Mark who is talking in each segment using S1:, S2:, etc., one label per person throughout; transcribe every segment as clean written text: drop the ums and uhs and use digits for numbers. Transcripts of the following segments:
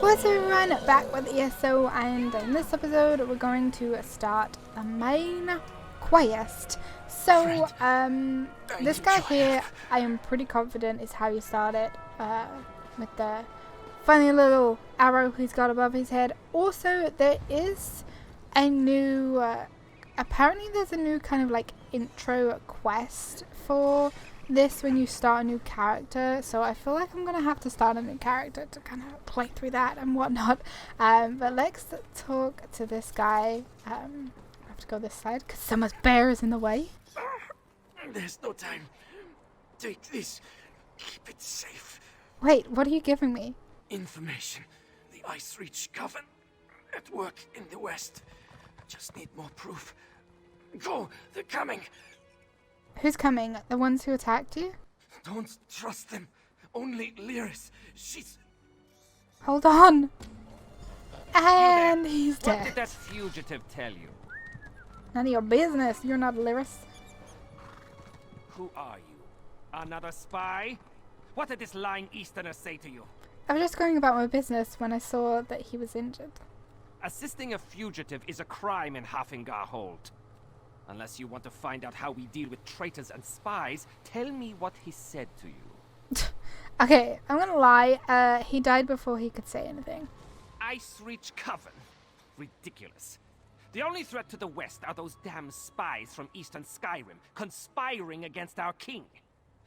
S1: What's everyone, back with ESO, and in this episode we're going to start the main quest. So, this guy here, I am pretty confident is how you start it, with the funny little arrow he's got above his head. Also, there is a new, apparently there's a new kind of like intro quest for this when you start a new character, so I feel like I'm gonna have to start a new character to kind of play through that and whatnot. But let's talk to this guy. I have to go this side because someone's bear is in the way.
S2: There's no time. Take this. Keep it safe.
S1: Wait, what are you giving me?
S2: Information. The Ice Reach Coven at work in the west. Just need more proof. Go. They're coming.
S1: Who's coming? The ones who attacked you?
S2: Don't trust them. Only Lyris. She's...
S1: Hold on. And he's
S3: What
S1: dead.
S3: did that fugitive tell you?
S1: None of your business. You're not Lyris.
S3: Who are you? Another spy? What did this lying Easterner say to you?
S1: I was just going about my business when I saw that he was injured.
S3: Assisting a fugitive is a crime in Hafingar Hold. Unless you want to find out how we deal with traitors and spies, tell me what he said to you.
S1: Okay, I'm gonna lie. He died before he could say anything.
S3: Ice Reach Coven? Ridiculous. The only threat to the west are those damn spies from Eastern Skyrim, conspiring against our king.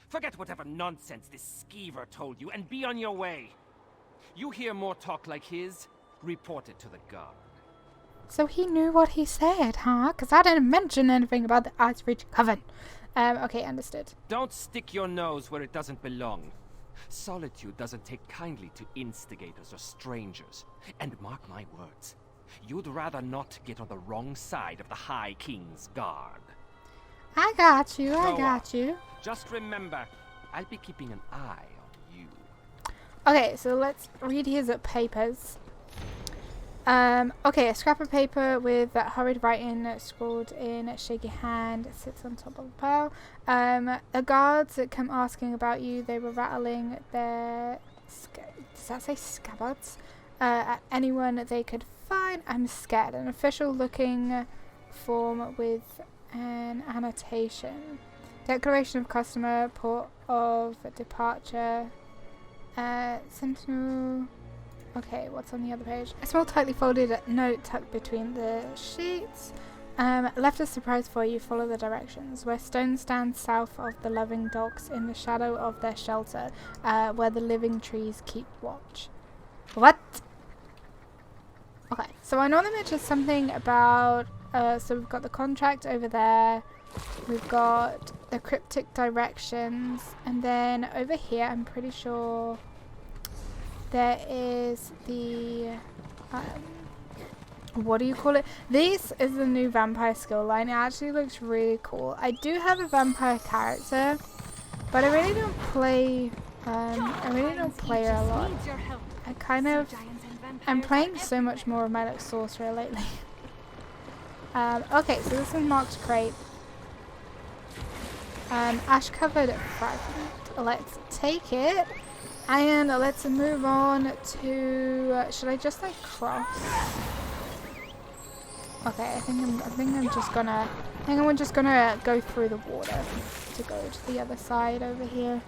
S3: Forget whatever nonsense this skeever told you and be on your way. You hear more talk like his, report it to the guard.
S1: So he knew what he said, huh? Because I didn't mention anything about the Ice Reach Coven. Okay, understood.
S3: Don't stick your nose where it doesn't belong. Solitude doesn't take kindly to instigators or strangers. And mark my words, you'd rather not get on the wrong side of the High King's guard.
S1: I got you, I
S3: Go
S1: got
S3: on.
S1: you.
S3: Just remember, I'll be keeping an eye on you.
S1: Okay, so let's read his papers. Okay, a scrap of paper with hurried writing scrawled in a shaky hand sits on top of a pile. The guards that come asking about you, they were rattling their... does that say scabbards? At anyone they could find. I'm scared. An official looking form with an annotation. Declaration of customer, port of departure, sentinel... Okay, what's on the other page? A small tightly folded note tucked between the sheets. Left a surprise for you. Follow the directions. Where stones stand south of the loving docks in the shadow of their shelter, where the living trees keep watch. What? Okay, so I know they mentioned something about... so we've got the contract over there. We've got the cryptic directions. And then over here, I'm pretty sure... there is the, what do you call it? This is the new vampire skill line. It actually looks really cool. I do have a vampire character, but I really don't play, her a lot. I'm playing so much more of my like sorcerer lately. Okay, so this is marked crate. Ash covered fragment. Let's take it. And let's move on to... should I just like cross? Okay, I think I'm just gonna... I think I'm just gonna go through the water to go to the other side over here.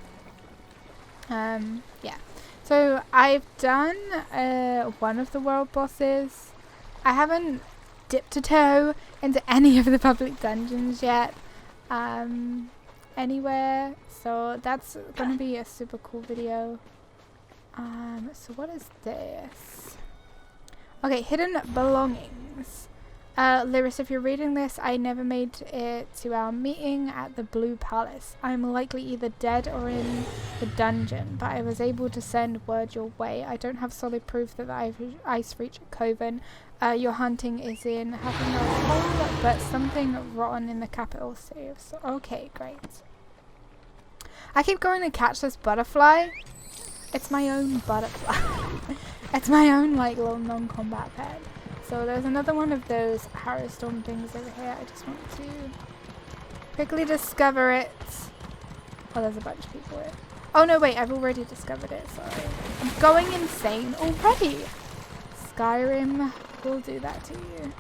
S1: Yeah. So I've done one of the world bosses. I haven't dipped a toe into any of the public dungeons yet. Anywhere. So that's gonna be a super cool video. So what is this? Okay, hidden belongings. Lyris, if you're reading this, I never made it to our meeting at the Blue Palace. I'm likely either dead or in the dungeon, but I was able to send word your way. I don't have solid proof that the Ice Reach Coven you're hunting is in Hafingar Hold, but something rotten in the capital saves. Okay, great. I keep going to catch this butterfly. It's my own butterfly. It's my own like little non-combat pet. So there's another one of those harrowstorm things over here. I just want to quickly discover it. Oh, there's a bunch of people here. Oh no, wait, I've already discovered it. Sorry. I'm going insane already. Skyrim will do that to you.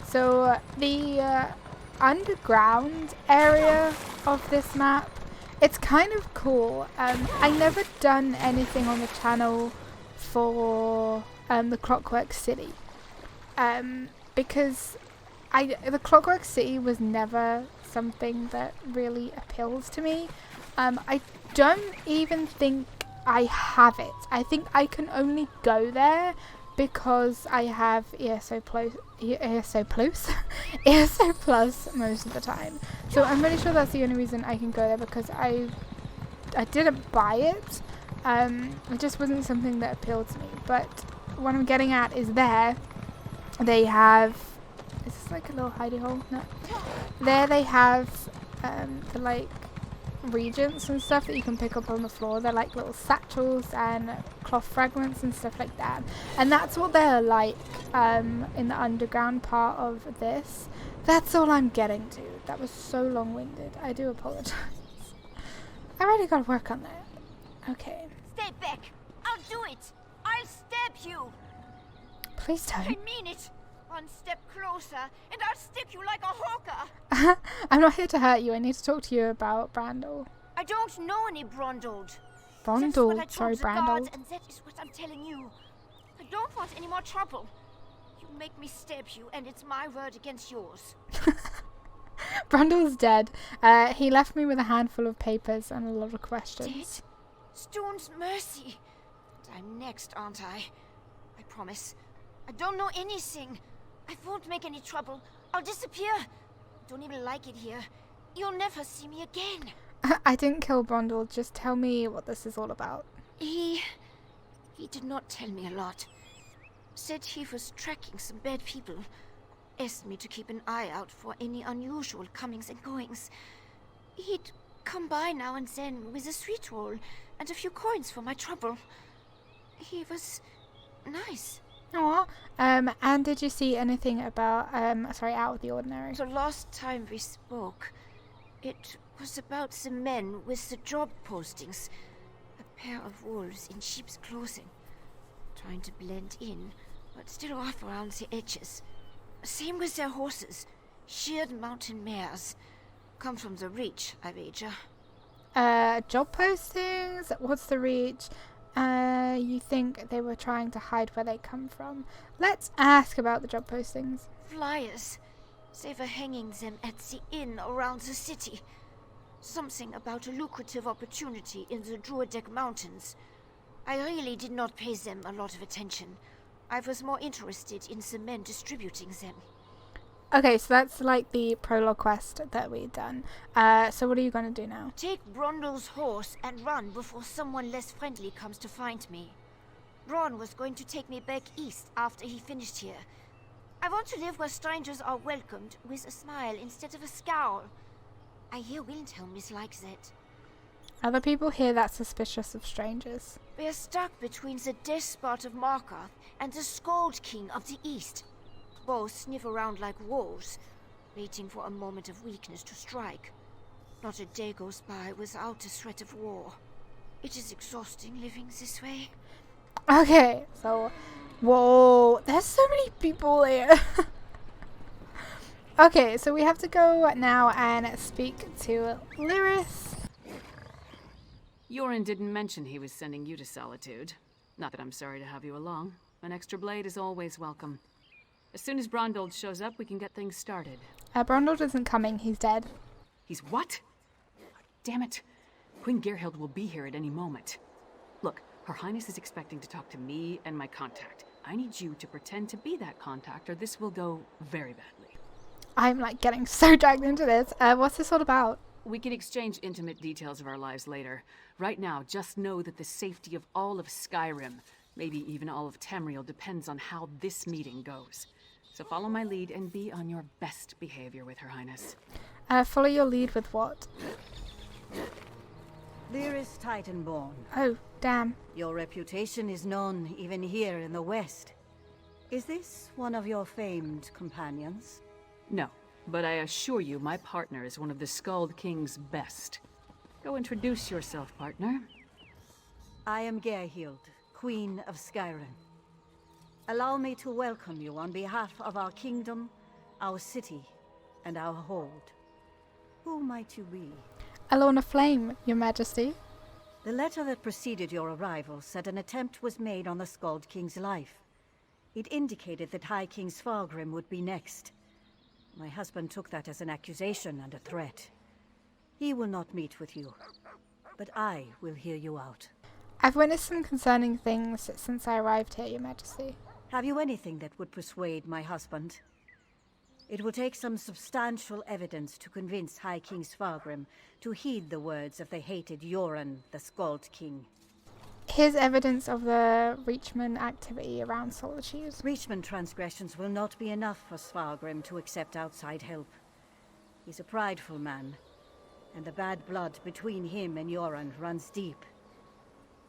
S1: So the underground area of this map, it's kind of cool. I never done anything on the channel for the Clockwork City, because the Clockwork City was never something that really appeals to me. I don't even think I have it. I think I can only go there because I have ESO Plus ESO Plus most of the time. So I'm pretty sure that's the only reason I can go there, because I didn't buy it. It just wasn't something that appealed to me. But what I'm getting at is they have, is this like a little hidey hole? No. There they have the like regents and stuff that you can pick up on the floor. They're like little satchels and cloth fragments and stuff like that. And that's what they're like in the underground part of this. That's all I'm getting to. That was so long-winded. I do apologize. I really gotta work on that. Okay.
S4: Stay back. I'll do it. I'll stab you.
S1: Please don't.
S4: I mean it. One step closer, and I'll stick you like a hawker.
S1: I'm not here to hurt you. I need to talk to you about Brandel.
S4: I don't know any Brondold.
S1: Brandel, sorry, Brandel.
S4: And that is what I'm telling you. I don't want any more trouble. You make me stab you, and it's my word against yours.
S1: Brandel's dead. He left me with a handful of papers and a lot of questions.
S4: Dead? Stone's mercy. And I'm next, aren't I? I promise. I don't know anything. I won't make any trouble. I'll disappear. I don't even like it here. You'll never see me again.
S1: I didn't kill Brondel. Just tell me what this is all about.
S4: He did not tell me a lot. Said he was tracking some bad people. Asked me to keep an eye out for any unusual comings and goings. He'd come by now and then with a sweet roll and a few coins for my trouble. He was nice.
S1: Aww. And did you see anything about, out of the ordinary?
S4: The last time we spoke, it was about the men with the job postings. A pair of wolves in sheep's clothing. Trying to blend in, but still off around the edges. Same with their horses. Sheared mountain mares. Come from the Reach, I wager.
S1: Job postings? What's the Reach? You think they were trying to hide where they come from. Let's ask about the job postings.
S4: Flyers. They were hanging them at the inn around the city. Something about a lucrative opportunity in the Druidec Mountains. I really did not pay them a lot of attention. I was more interested in the men distributing them.
S1: Okay, so that's like the prologue quest that we've done. So what are you going to do now?
S4: Take Brondel's horse and run before someone less friendly comes to find me. Ron was going to take me back east after he finished here. I want to live where strangers are welcomed with a smile instead of a scowl. I hear Windhelm is like that.
S1: Other people here that's suspicious of strangers.
S4: We are stuck between the despot of Markarth and the Skald King of the East. Both sniff around like wolves, waiting for a moment of weakness to strike. Not a day goes by without a threat of war. It is exhausting living this way.
S1: Okay, so... Whoa, there's so many people here. Okay, so we have to go now and speak to Lyris.
S5: Yoren didn't mention he was sending you to Solitude. Not that I'm sorry to have you along. An extra blade is always welcome. As soon as Brondold shows up, we can get things started.
S1: Brondold isn't coming, he's dead.
S5: He's what? Damn it. Queen Gerhild will be here at any moment. Look, Her Highness is expecting to talk to me and my contact. I need you to pretend to be that contact, or this will go very badly.
S1: I'm like getting so dragged into this. What's this all about?
S5: We can exchange intimate details of our lives later. Right now, just know that the safety of all of Skyrim, maybe even all of Tamriel, depends on how this meeting goes. So follow my lead and be on your best behavior with Her Highness.
S1: Follow your lead with what?
S6: Lyris Titanborn.
S1: Oh, damn.
S6: Your reputation is known even here in the West. Is this one of your famed companions?
S5: No, but I assure you my partner is one of the Skald King's best. Go introduce yourself, partner.
S6: I am Gerhild, Queen of Skyrim. Allow me to welcome you on behalf of our kingdom, our city, and our hold. Who might you be?
S1: Alona Flame, Your Majesty.
S6: The letter that preceded your arrival said an attempt was made on the Skald King's life. It indicated that High King Svargrim would be next. My husband took that as an accusation and a threat. He will not meet with you, but I will hear you out.
S1: I've witnessed some concerning things since I arrived here, Your Majesty.
S6: Have you anything that would persuade my husband? It will take some substantial evidence to convince High King Svargrim to heed the words of the hated Yoren, the Skald King.
S1: Here's evidence of the Reachman activity around Solitude.
S6: Reachman transgressions will not be enough for Svargrim to accept outside help. He's a prideful man, and the bad blood between him and Yoren runs deep.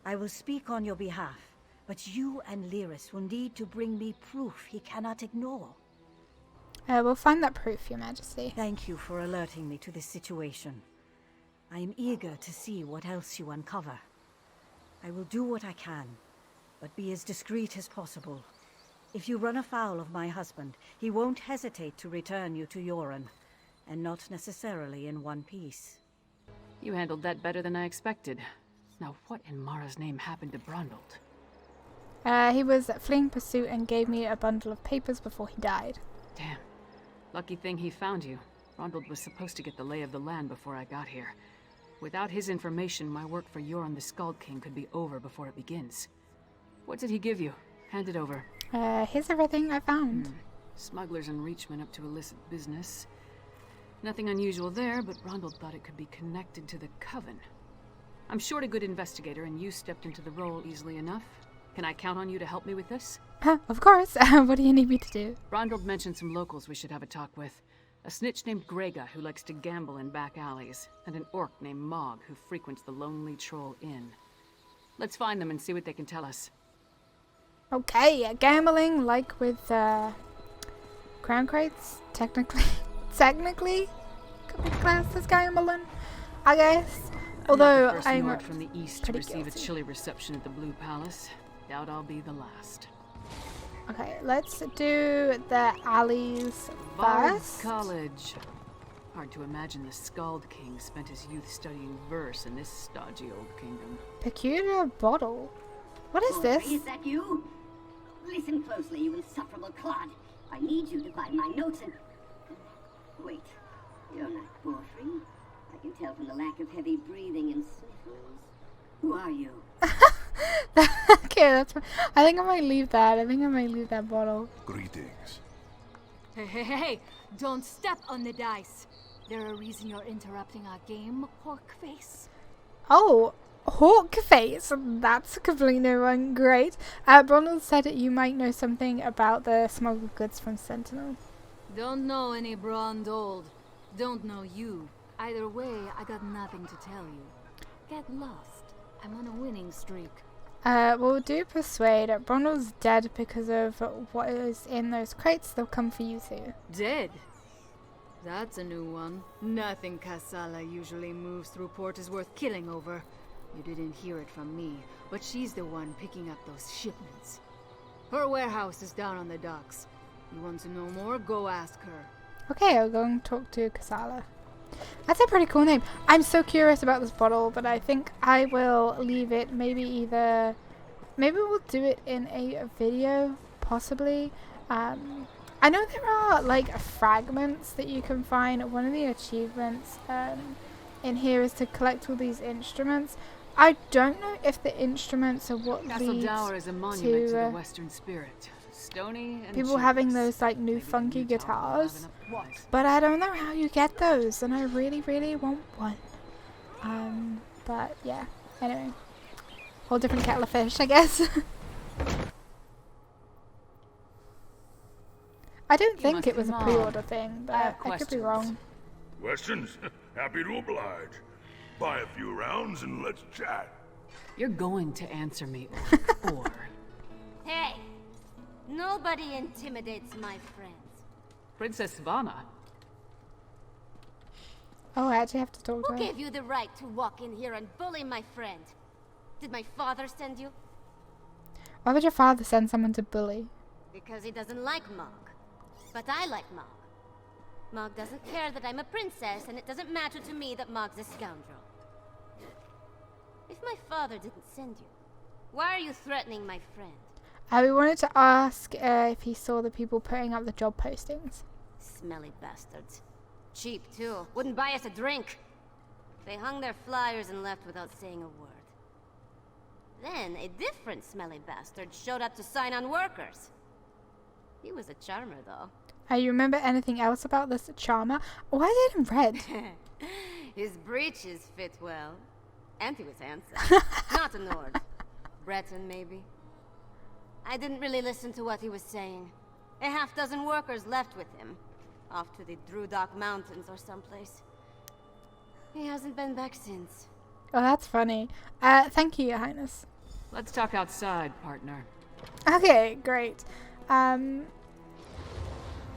S6: I will speak on your behalf, but you and Lyris will need to bring me proof he cannot ignore.
S1: We'll find that proof, Your Majesty.
S6: Thank you for alerting me to this situation. I am eager to see what else you uncover. I will do what I can, but be as discreet as possible. If you run afoul of my husband, he won't hesitate to return you to Yoren, and not necessarily in one piece.
S5: You handled that better than I expected. Now what in Mara's name happened to Brundled?
S1: He was fleeing pursuit and gave me a bundle of papers before he died.
S5: Damn. Lucky thing he found you. Brundled was supposed to get the lay of the land before I got here. Without his information, my work for Yoren the Skald King could be over before it begins. What did he give you? Hand it over.
S1: Here's everything I found.
S5: Smugglers and Reachmen up to illicit business. Nothing unusual there, but Brundled thought it could be connected to the Coven. I'm short a good investigator, and you stepped into the role easily enough. Can I count on you to help me with this?
S1: Of course. What do you need me to do?
S5: Brundled mentioned some locals we should have a talk with. A snitch named Grega who likes to gamble in back alleys, and an orc named Mog who frequents the Lonely Troll Inn. Let's find them and see what they can tell us.
S1: Okay, gambling like with crown crates, technically could be classed as gambling, I guess. Although
S5: I'm not the
S1: I'm
S5: first Nord from the east to receive
S1: guilty.
S5: a chilly reception at the Blue Palace. Doubt I'll be the last.
S1: Okay, let's do the alleys
S5: Bard's
S1: first.
S5: College. Hard to imagine the Skald King spent his youth studying verse in this stodgy old kingdom.
S1: Peculiar bottle. What is this?
S7: Is that you? Listen closely, you insufferable clod. I need you to find my notes and... Wait, you're not Borfrey. I can tell from the lack of heavy breathing and sniffles. Who are you?
S1: Okay, that's fine. I think I might leave that. I think I might leave that bottle.
S8: Greetings.
S9: Hey, don't step on the dice. There a reason you're interrupting our game, Hawkface?
S1: Oh, Hawkface. That's a completely new one. Great. Bronald said that you might know something about the smuggled goods from Sentinel.
S9: Don't know any Brundled. Don't know you. Either way, I got nothing to tell you. Get lost. I'm on a winning streak.
S1: We'll do persuade. Bronald's dead because of what is in those crates. They'll come for you too.
S9: Dead? That's a new one. Nothing Kasala usually moves through port is worth killing over. You didn't hear it from me, but she's the one picking up those shipments. Her warehouse is down on the docks. You want to know more? Go ask her.
S1: Okay, I'll go and talk to Kasala. That's a pretty cool name. I'm so curious about this bottle, but I think I will leave it. Maybe we'll do it in a video, possibly. I know there are like fragments that you can find. One of the achievements in here is to collect all these instruments. I don't know if the instruments are what
S5: Castle
S1: leads
S5: Dower is a monument to the
S1: to
S5: Western spirit. Stony and
S1: people having
S5: chivalrous.
S1: those like new
S5: Maybe the
S1: funky
S5: new tower will have
S1: guitars.
S5: enough prize.
S1: But I don't know how you get those, and I really, really want one. But yeah, anyway. Whole different kettle of fish, I guess. I don't
S5: You
S1: think
S5: must
S1: it
S5: be
S1: was a
S5: Mom.
S1: pre-order thing, but
S5: I have
S1: I could be
S5: questions.
S1: wrong.
S8: Questions? Happy to oblige. Buy a few rounds and let's chat.
S5: You're going to answer me, or
S4: Hey! Nobody intimidates my friends.
S5: Princess Svana.
S1: Oh, I actually have to talk to
S4: Who
S1: her.
S4: gave you the right to walk in here and bully my friend? Did my father send you?
S1: Why would your father send someone to bully?
S10: Because he doesn't like Mog. But I like Mog. Mog doesn't care that I'm a princess, and it doesn't matter to me that Mog's a scoundrel. If my father didn't send you, why are you threatening my friend?
S1: We wanted to ask if he saw the people putting up the job postings.
S10: Smelly bastards. Cheap, too. Wouldn't buy us a drink. They hung their flyers and left without saying a word. Then, a different smelly bastard showed up to sign on workers. He was a charmer, though.
S1: You remember anything else about this charmer? Why is it in red?
S10: His breeches fit well. And he was handsome. Not a Nord. Breton, maybe. I didn't really listen to what he was saying. A half-dozen workers left with him. Off to the Drudok Mountains or someplace. He hasn't been back since.
S1: Oh, that's funny. Thank you, Your Highness.
S5: Let's talk outside, partner.
S1: Okay, great.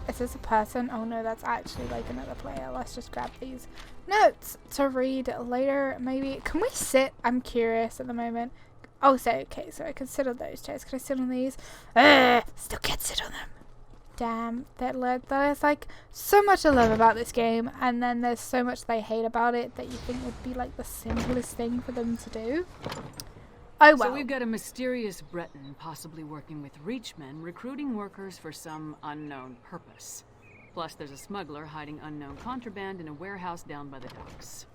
S1: Is this a person? Oh no, that's actually like another player. Let's just grab these notes to read later, maybe. Can we sit? I'm curious at the moment. Oh, so, okay, so I can sit on those chairs. Can I sit on these? Still can't sit on them. Damn, there's like so much I love about this game, and then there's so much they hate about it that you think would be like the simplest thing for them to do. Oh well.
S5: So we've got a mysterious Breton possibly working with Reachmen, recruiting workers for some unknown purpose. Plus there's a smuggler hiding unknown contraband in a warehouse down by the docks.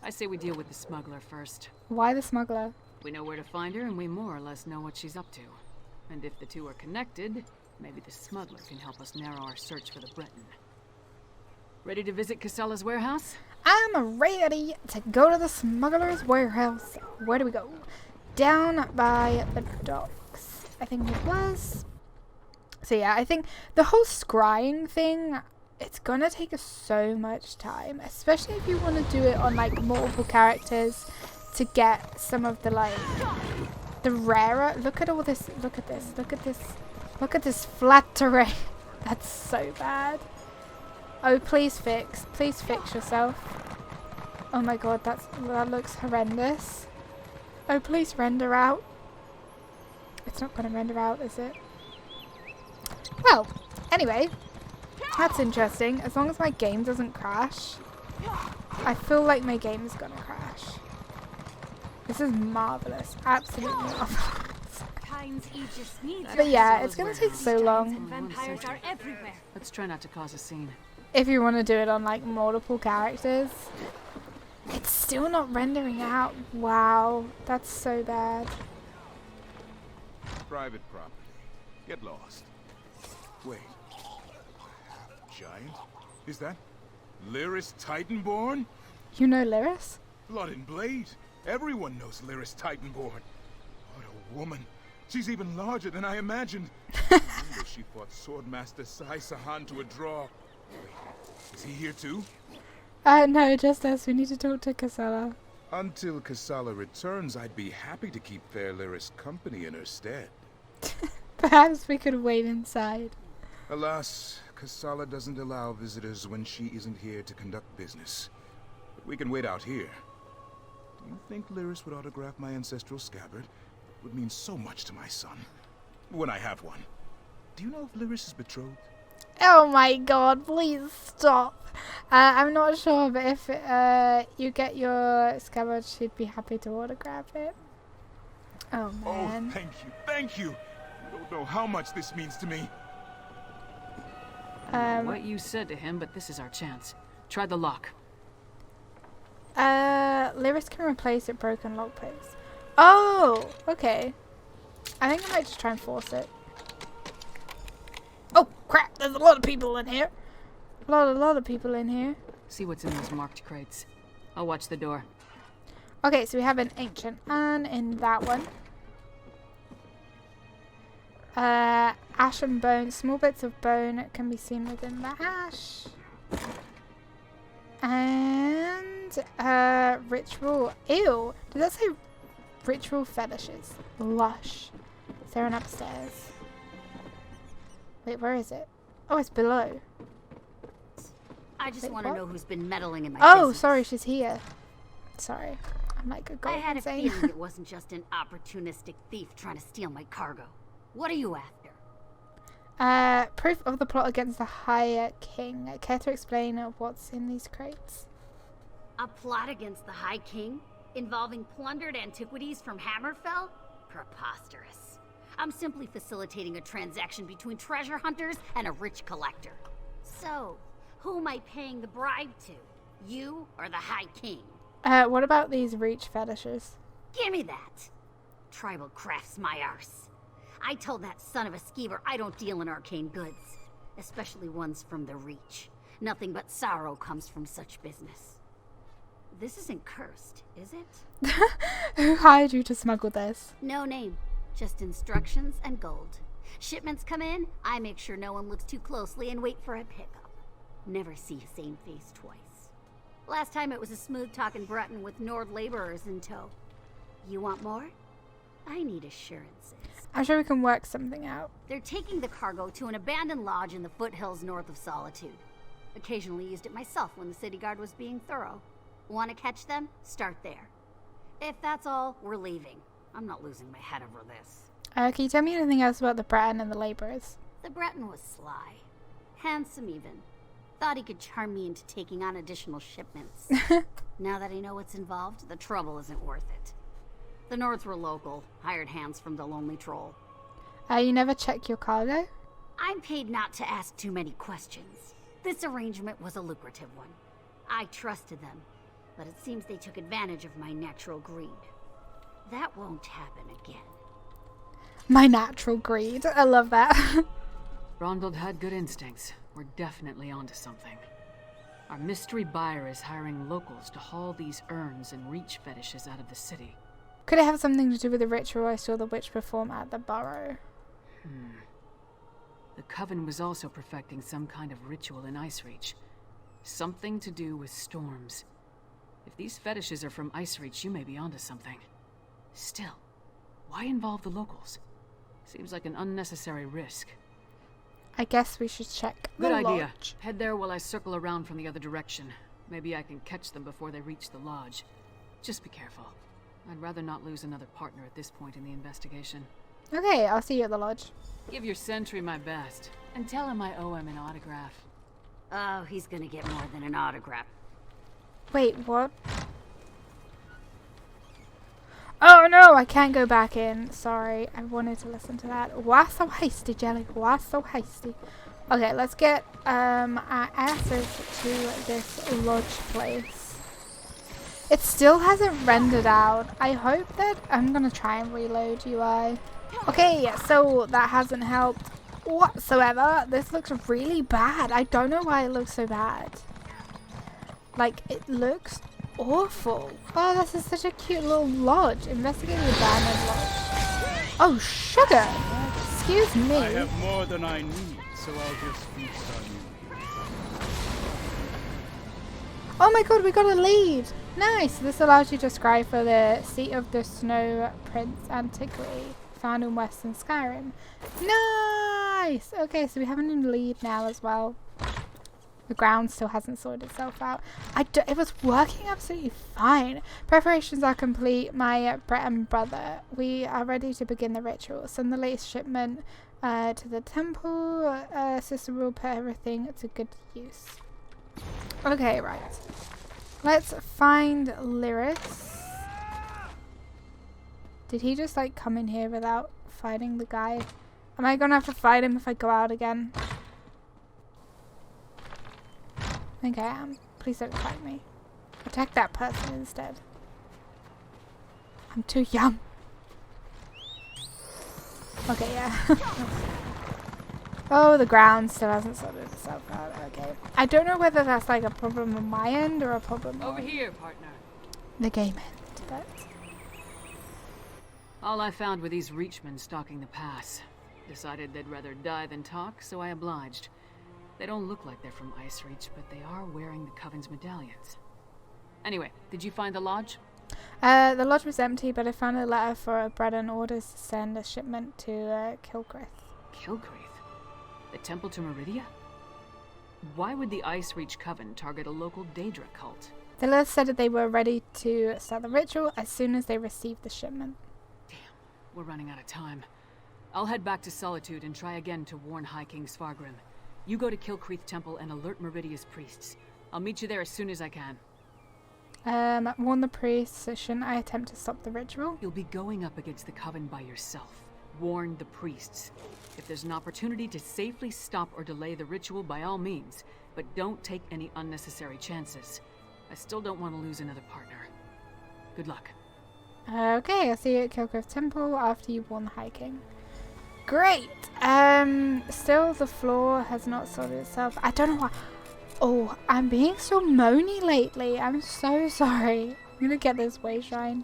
S5: I say we deal with the smuggler first.
S1: Why the smuggler?
S5: We know where to find her, and we more or less know what she's up to. And if the two are connected, maybe the smuggler can help us narrow our search for the Breton. Ready to visit Casala's warehouse?
S1: I'm ready to go to the smuggler's warehouse. Where do we go? Down by the docks, I think it was. So yeah, I think the whole scrying thing, it's gonna take us so much time, especially if you want to do it on like multiple characters to get some of the like the rarer. Look at all this. Look at this. Look at this. Look at this flat terrain. That's so bad. Oh, please fix. Please fix yourself. Oh my god, that looks horrendous. Oh, please render out. It's not going to render out, is it? Well, anyway, that's interesting. As long as my game doesn't crash. I feel like my game is going to crash. This is marvelous. Absolutely marvelous. But yeah, it's going to take so long.
S5: Vampires are everywhere. Let's try not to cause a scene.
S1: If you want to do it on like multiple characters. It's still not rendering out. Wow, that's so bad.
S8: Private property. Get lost. Wait. Giant? Is that Lyris Titanborn?
S1: You know Lyris?
S8: Blood and Blade. Everyone knows Lyris Titanborn. What a woman. She's even larger than I imagined. I remember she fought Swordmaster Sai Sahan to a draw. Wait, is he here too?
S1: No, just us. We need to talk to Casala.
S8: Until Casala returns, I'd be happy to keep fair Lyris company in her stead.
S1: Perhaps we could wait inside.
S8: Alas, Casala doesn't allow visitors when she isn't here to conduct business. But we can wait out here. Do you think Lyris would autograph my ancestral scabbard? It would mean so much to my son. When I have one. Do you know if Lyris is betrothed?
S1: Oh my god, please stop. I'm not sure, but if you get your scabbard, she'd be happy to autograph it. Oh man.
S8: Oh, thank you, thank you. You don't know how much this means to me.
S5: What you said to him, but this is our chance. Try the lock.
S1: Lyris can replace it broken lock picks. Oh, okay. I think I might just try and force it. Oh crap! There's a lot of people in here. A lot of people in here.
S5: See what's in those marked crates. I'll watch the door.
S1: Okay, so we have an ancient urn in that one. Ash and bone. Small bits of bone can be seen within the ash. And ritual. Ew. Did that say ritual fetishes? Lush. Is there an upstairs? Wait, where is it? Oh, it's below.
S7: I just want to know who's been meddling in my
S1: Oh,
S7: business.
S1: sorry, she's here. Sorry. I'm like a
S11: I
S1: gold
S11: had a
S1: insane.
S11: feeling it wasn't just an opportunistic thief trying to steal my cargo. What are you after?
S1: Proof of the plot against the High King. Care to explain what's in these crates?
S11: A plot against the High King? Involving plundered antiquities from Hammerfell? Preposterous. I'm simply facilitating a transaction between treasure hunters and a rich collector. So, who am I paying the bribe to? You or the High King?
S1: What about these reach fetishes?
S11: Give me that! Tribal craft's my arse. I told that son of a skeever I don't deal in arcane goods. Especially ones from the Reach. Nothing but sorrow comes from such business. This isn't cursed, is it?
S1: Who hired you to smuggle this?
S11: No name. Just instructions and gold. Shipments come in, I make sure no one looks too closely and wait for a pickup. Never see a same face twice. Last time it was a smooth-talking Breton with Nord laborers in tow. You want more? I need assurances.
S1: I'm sure we can work something out.
S11: They're taking the cargo to an abandoned lodge in the foothills north of Solitude. Occasionally used it myself when the city guard was being thorough. Want to catch them? Start there. If that's all, we're leaving. I'm not losing my head over this.
S1: Can you tell me anything else about the Breton and the laborers?
S11: The Breton was sly. Handsome even. Thought he could charm me into taking on additional shipments. Now that I know what's involved, the trouble isn't worth it. The Nords were local, hired hands from the Lonely Troll.
S1: You never check your cargo?
S11: I'm paid not to ask too many questions. This arrangement was a lucrative one. I trusted them, but it seems they took advantage of my natural greed. That won't happen again.
S1: My natural greed. I love that.
S5: Ronald had good instincts. We're definitely onto something. Our mystery buyer is hiring locals to haul these urns and reach fetishes out of the city.
S1: Could it have something to do with the ritual I saw the witch perform at the burrow?
S5: The Coven was also perfecting some kind of ritual in Icereach. Something to do with storms. If these fetishes are from Icereach, you may be onto something. Still, why involve the locals? Seems like an unnecessary risk.
S1: I guess we should check the
S5: Good idea.
S1: lodge.
S5: Head there while I circle around from the other direction. Maybe I can catch them before they reach the lodge. Just be careful. I'd rather not lose another partner at this point in the investigation.
S1: Okay, I'll see you at the lodge.
S5: Give your sentry my best, and tell him I owe him an autograph.
S11: Oh, he's gonna get more than an autograph.
S1: Wait, what? Oh no, I can't go back in. Sorry, I wanted to listen to that. Why so hasty, Jelly? Why so hasty? Okay, let's get our asses to this lodge place. It still hasn't rendered out. I hope that I'm gonna try and reload UI. Okay, so that hasn't helped whatsoever. This looks really bad. I don't know why it looks so bad. Like, it looks awful. Oh, this is such a cute little lodge. Investigate the abandoned lodge. Oh, sugar! Excuse me.
S12: I have more than I need, so I'll just feast on you.
S1: Oh my god, we got a lead! Nice! This allows you to scry for the Seat of the Snow Prince Antiquity, found in Western Skyrim. Nice! Okay, so we have a new lead now as well. The ground still hasn't sorted itself out. It was working absolutely fine. Preparations are complete, my Breton brother. We are ready to begin the ritual. Send the latest shipment to the temple. Sister will put everything to good use. Okay, right. Let's find Lyris. Did he just like come in here without fighting the guy? Am I gonna have to fight him if I go out again? I think I am. Please don't attack me. Attack that person instead. I'm too young. Okay, yeah. Oh, the ground still hasn't sorted itself out. Okay. I don't know whether that's like a problem on my end or a problem
S5: Over
S1: on
S5: here, partner.
S1: the game end, but...
S5: All I found were these Reachmen stalking the pass. Decided they'd rather die than talk, so I obliged. They don't look like they're from Icereach, but they are wearing the Coven's medallions. Anyway, did you find the lodge?
S1: The lodge was empty, but I found a letter for a Breton orders to send a shipment to Kilgrith.
S5: Kilgrith? The temple to Meridia? Why would the Icereach Coven target a local Daedra cult?
S1: The letter said that they were ready to start the ritual as soon as they received the shipment.
S5: We're running out of time. I'll head back to Solitude and try again to warn High King Svargrim. You go to Kilcreath Temple and alert Meridia's priests. I'll meet you there as soon as I can.
S1: Warn the priests, so shouldn't I attempt to stop the ritual?
S5: You'll be going up against the Coven by yourself. Warn the priests. If there's an opportunity to safely stop or delay the ritual, by all means, but don't take any unnecessary chances. I still don't want to lose another partner. Good luck.
S1: Okay, I'll see you at Kilcreath Temple after you warn the High King. Great! Still the floor has not sorted itself. I don't know why. Oh, I'm being so moany lately. I'm so sorry. I'm gonna get this way shrine.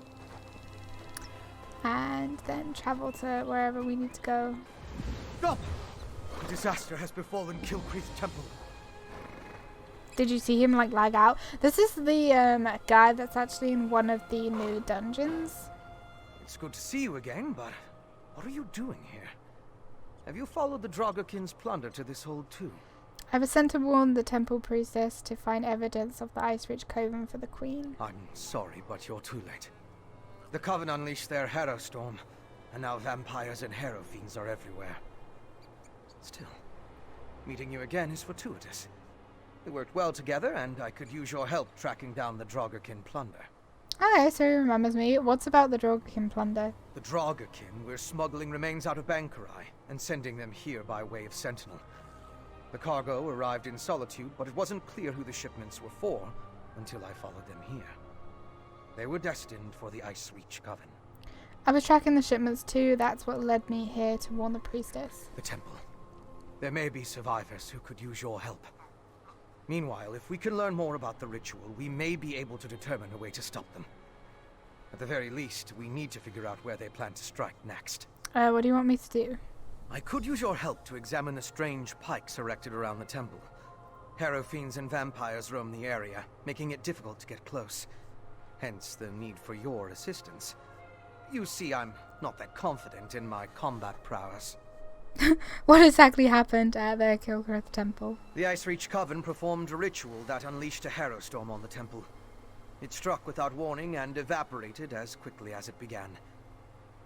S1: And then travel to wherever we need to go.
S13: Stop! A disaster has befallen Kilcreath Temple.
S1: Did you see him like lag out? This is the guy that's actually in one of the new dungeons.
S13: It's good to see you again, but what are you doing here? Have you followed the Draugr-kin's plunder to this hold too?
S1: I was sent to warn the temple priestess to find evidence of the Ice Ridge Coven for the queen.
S13: I'm sorry, but you're too late. The Coven unleashed their harrowstorm, and now vampires and harrow fiends are everywhere. Still, meeting you again is fortuitous. We worked well together, and I could use your help tracking down the Draugr-kin plunder.
S1: Okay, so he remembers me. What's about the Draugr-kin plunder?
S13: The Draugr-kin were smuggling remains out of Bankarai and sending them here by way of Sentinel. The cargo arrived in Solitude, but it wasn't clear who the shipments were for until I followed them here. They were destined for the Ice Reach Coven.
S1: I was tracking the shipments too. That's what led me here to warn the priestess.
S13: The temple. There may be survivors who could use your help. Meanwhile, if we can learn more about the ritual, we may be able to determine a way to stop them. At the very least, we need to figure out where they plan to strike next.
S1: What do you want me to do?
S13: I could use your help to examine the strange pikes erected around the temple. Harrow fiends and vampires roam the area, making it difficult to get close. Hence the need for your assistance. You see, I'm not that confident in my combat prowess.
S1: What exactly happened at the Kilcreath Temple?
S13: The Ice Reach Coven performed a ritual that unleashed a harrowstorm on the temple. It struck without warning and evaporated as quickly as it began.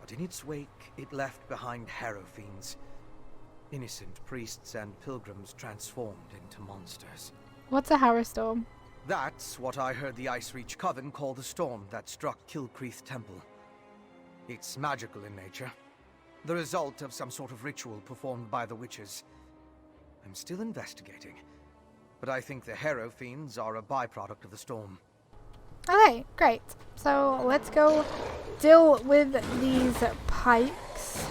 S13: But in its wake, it left behind harrow fiends. Innocent priests and pilgrims transformed into monsters.
S1: What's a harrowstorm?
S13: That's what I heard the Ice Reach Coven call the storm that struck Kilcreath Temple. It's magical in nature. The result of some sort of ritual performed by the witches. I'm still investigating, but I think the harrow fiends are a byproduct of the storm.
S1: Okay, great. So let's go deal with these pikes.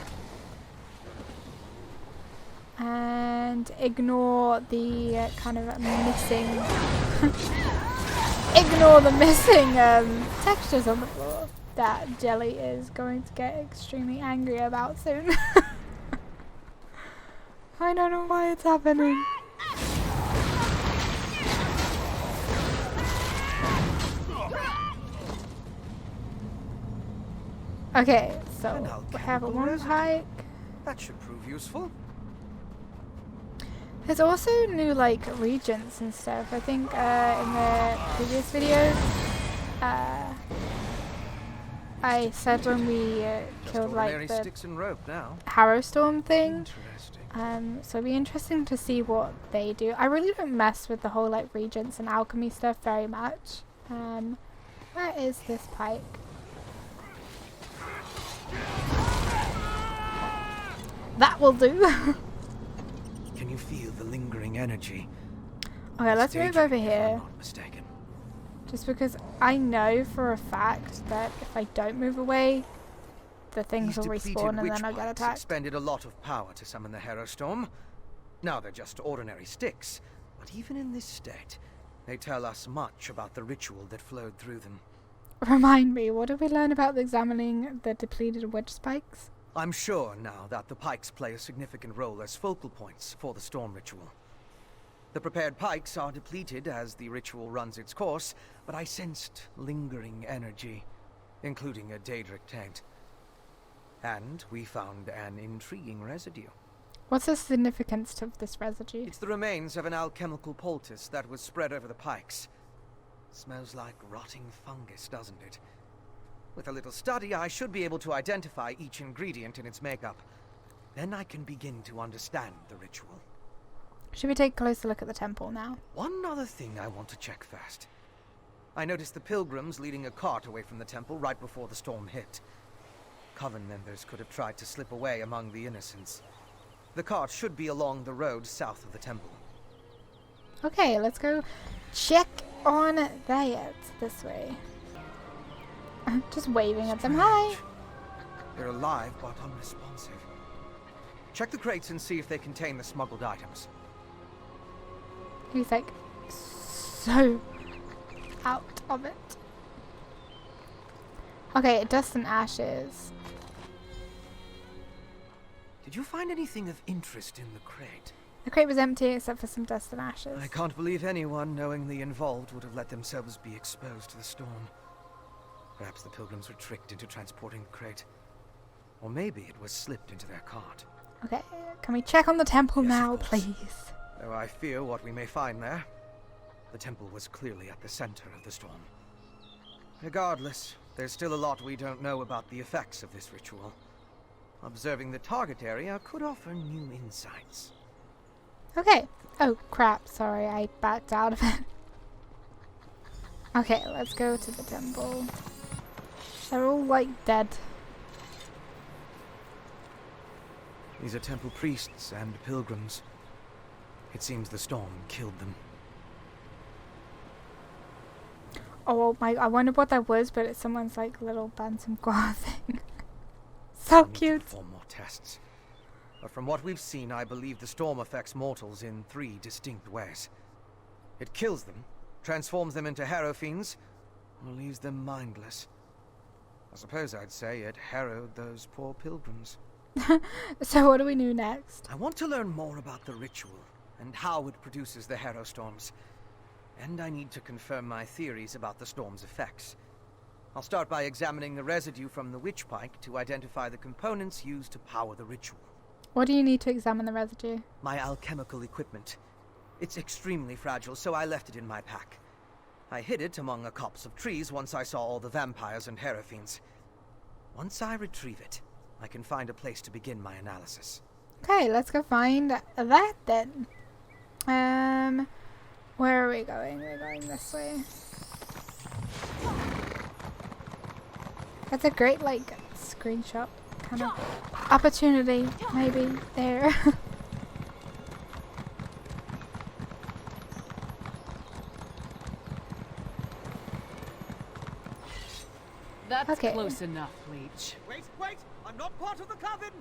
S1: And ignore the kind of missing... ignore the missing textures on the floor. That Jelly is going to get extremely angry about soon. I don't know why it's happening. Okay, so we have a one pike.
S13: That should prove useful.
S1: There's also new like regents and stuff. I think in the previous video I said when we killed like the
S13: sticks and rope now.
S1: harrowstorm thing. So it'll be interesting to see what they do. I really don't mess with the whole like regents and alchemy stuff very much. Where is this pike? That will do.
S13: Can you feel the lingering energy?
S1: Okay, let's move over
S13: If
S1: here.
S13: I'm not mistaken.
S1: Just because I know for a fact that if I don't move away, the things will
S13: These
S1: respawn
S13: depleted
S1: and
S13: witch
S1: then I'll get
S13: pikes
S1: attacked.
S13: expended a lot of power to summon the harrowstorm. Now they're just ordinary sticks, but even in this state, they tell us much about the ritual that flowed through them.
S1: Remind me, what did we learn about examining the depleted witch spikes?
S13: I'm sure now that the pikes play a significant role as focal points for the storm ritual. The prepared pikes are depleted as the ritual runs its course, but I sensed lingering energy, including a Daedric taint. And we found an intriguing residue.
S1: What's the significance of this residue?
S13: It's the remains of an alchemical poultice that was spread over the pikes. Smells like rotting fungus, doesn't it? With a little study, I should be able to identify each ingredient in its makeup. Then I can begin to understand the ritual.
S1: Should we take a closer look at the temple now?
S13: One other thing I want to check first. I noticed the pilgrims leading a cart away from the temple right before the storm hit. Coven members could have tried to slip away among the innocents. The cart should be along the road south of the temple.
S1: Okay, let's go check on that this way. I'm just waving at them. Hi!
S13: They're alive but unresponsive. Check the crates and see if they contain the smuggled items.
S1: He's like so out of it. Okay, dust and ashes.
S13: Did you find anything of interest in the crate?
S1: The crate was empty except for some dust and ashes.
S13: I can't believe anyone knowingly involved would have let themselves be exposed to the storm. Perhaps the pilgrims were tricked into transporting the crate. Or maybe it was slipped into their cart.
S1: Okay, can we check on the temple
S13: Yes,
S1: now,
S13: of course.
S1: please?
S13: Though I fear what we may find there. The temple was clearly at the center of the storm. Regardless, there's still a lot we don't know about the effects of this ritual. Observing the target area could offer new insights.
S1: Okay. Oh, crap. Sorry, I backed out of it. Okay, let's go to the temple. They're all, like, dead.
S13: These are temple priests and pilgrims. It seems the storm killed them.
S1: Oh my, I wonder what that was, but it's someone's, like, little bantam guava thing. So cute.
S13: Perform more tests. But from what we've seen, I believe the storm affects mortals in 3 distinct ways. It kills them, transforms them into harrow fiends, or leaves them mindless. I suppose I'd say it harrowed those poor pilgrims.
S1: So what do we do next?
S13: I want to learn more about the ritual, and how it produces the harrowstorms. And I need to confirm my theories about the storm's effects. I'll start by examining the residue from the witch pike to identify the components used to power the ritual.
S1: What do you need to examine the residue?
S13: My alchemical equipment. It's extremely fragile, so I left it in my pack. I hid it among a copse of trees once I saw all the vampires and harrow fiends. Once I retrieve it, I can find a place to begin my analysis.
S1: Okay, let's go find that then. Where are we going? We're going this way. That's a great, like, screenshot kind of opportunity, maybe, there.
S5: That's
S1: Okay.
S5: close enough, Leech.
S13: Wait! I'm not part of the coven!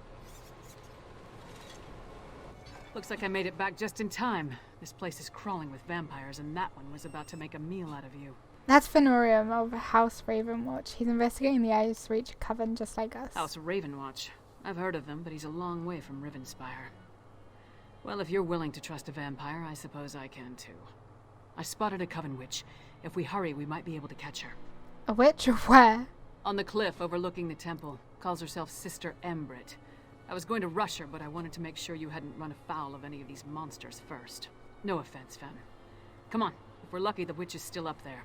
S5: Looks like I made it back just in time. This place is crawling with vampires, and that one was about to make a meal out of you.
S1: That's Fenorium of House Ravenwatch. He's investigating the Ice Reach Coven just like us.
S5: House Ravenwatch. I've heard of them, but he's a long way from Rivenspire. Well, if you're willing to trust a vampire, I suppose I can too. I spotted a coven witch. If we hurry, we might be able to catch her.
S1: A witch or where?
S5: On the cliff overlooking the temple. Calls herself Sister Embrit. I was going to rush her, but I wanted to make sure you hadn't run afoul of any of these monsters first. No offense, Fen. Come on. If we're lucky, the witch is still up there.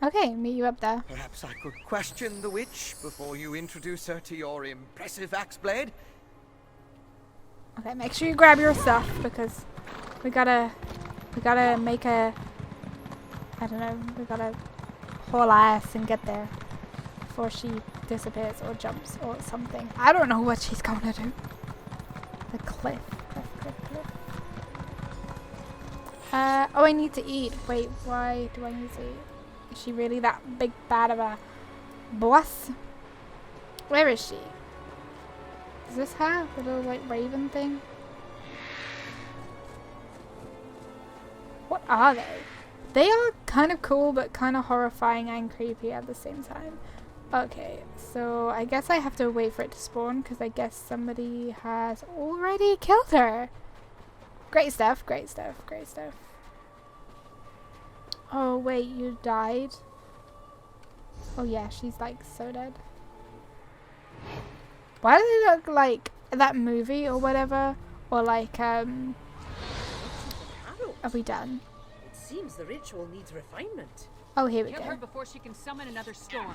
S1: Okay, meet you up there.
S13: Perhaps I could question the witch before you introduce her to your impressive axe blade?
S1: Okay, make sure you grab your stuff because we gotta make a, I don't know, we gotta haul ass and get there before she disappears or jumps or something. I don't know what she's gonna do. The cliff. Oh, I need to eat. Wait, why do I need to eat? Is she really that big bad of a boss? Where is she? Is this her? The little, like, raven thing? What are they? They are kind of cool, but kind of horrifying and creepy at the same time. Okay, so I guess I have to wait for it to spawn, because I guess somebody has already killed her. Great stuff, great stuff, great stuff. Oh, wait, you died? Oh, yeah, she's, like, so dead. Why do they look like that movie or whatever? Or like, are we done?
S14: It seems the ritual needs refinement.
S1: Oh, here we
S5: Kill
S1: go.
S5: her before she can summon another storm.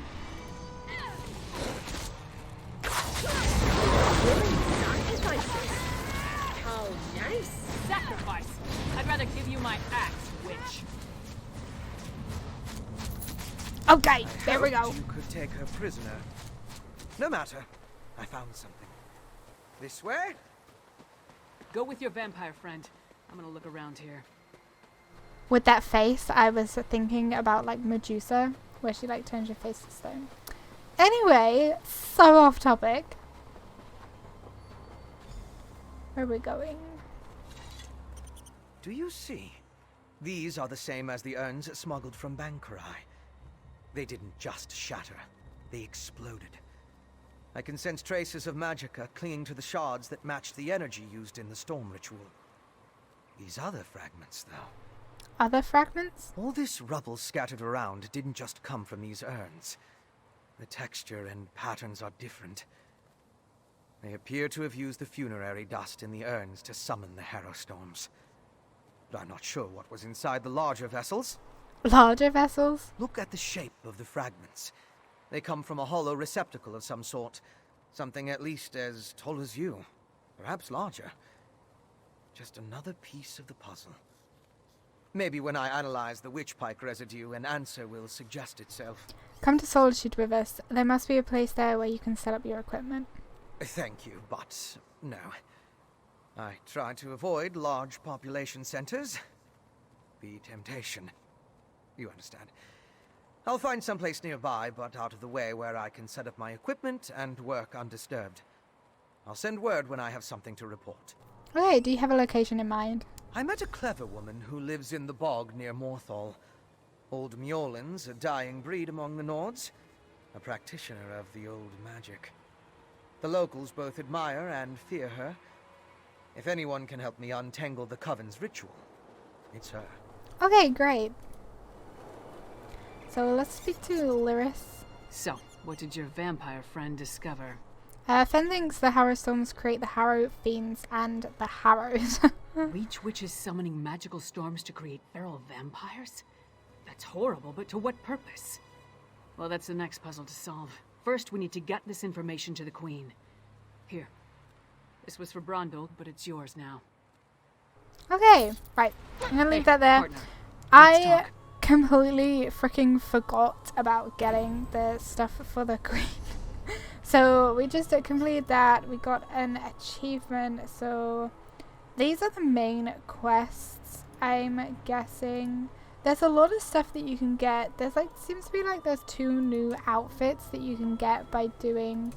S14: How nice.
S5: Sacrifice! I'd rather give you my axe, witch.
S1: Okay, there we go.
S13: You could take her prisoner. No matter. I found something. This way?
S5: Go with your vampire friend. I'm gonna look around here.
S1: With that face, I was thinking about like Medusa, where she like turns your face to stone. Anyway, so off topic. Where are we going?
S13: Do you see? These are the same as the urns smuggled from Bankarai. They didn't just shatter, they exploded. I can sense traces of magicka clinging to the shards that match the energy used in the storm ritual. These other fragments, though.
S1: Other fragments?
S13: All this rubble scattered around didn't just come from these urns. The texture and patterns are different. They appear to have used the funerary dust in the urns to summon the harrowstorms. But I'm not sure what was inside the larger vessels.
S1: Larger vessels?
S13: Look at the shape of the fragments. They come from a hollow receptacle of some sort. Something at least as tall as you. Perhaps larger. Just another piece of the puzzle. Maybe when I analyze the witch pike residue, an answer will suggest itself.
S1: Come to Solitude with us. There must be a place there where you can set up your equipment.
S13: Thank you, but no. I try to avoid large population centers. The temptation. You understand. I'll find someplace nearby, but out of the way where I can set up my equipment and work undisturbed. I'll send word when I have something to report.
S1: Okay, do you have a location in mind?
S13: I met a clever woman who lives in the bog near Morthal. Old Mjolnir's a dying breed among the Nords, a practitioner of the old magic. The locals both admire and fear her. If anyone can help me untangle the Coven's ritual, it's her.
S1: Okay, great. So let's speak to Lyris.
S5: So, what did your vampire friend discover?
S1: Fen thinks the harrowstorms create the harrow fiends and the harrows.
S5: Reach witches summoning magical storms to create feral vampires? That's horrible, but to what purpose? Well, that's the next puzzle to solve. First, we need to get this information to the Queen. Here. This was for Brondel, but it's yours now.
S1: Okay, right. I'm gonna leave that there.
S5: Partner, let's
S1: I
S5: talk.
S1: completely freaking forgot about getting the stuff for the Queen. So we just completed that. We got an achievement. So these are the main quests, I'm guessing. There's a lot of stuff that you can get. There's like, seems to be like there's 2 new outfits that you can get by doing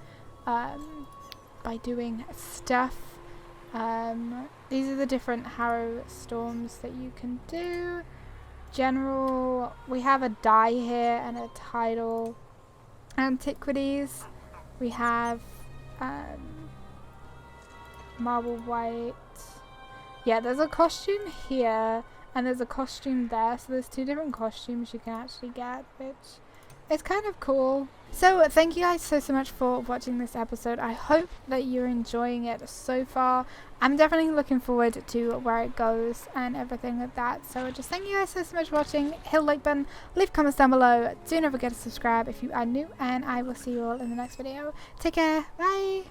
S1: stuff. These are the different harrow storms that you can do. General, we have a die here and a title. Antiquities, we have marble white. Yeah, there's a costume here and there's a costume there, so there's 2 different costumes you can actually get, which is kind of cool. So thank you guys so much for watching this episode. I hope that you're enjoying it so far. I'm definitely looking forward to where it goes and everything like that. So just thank you guys so much for watching. Hit the like button, leave comments down below. Do not forget to subscribe if you are new, and I will see you all in the next video. Take care, bye.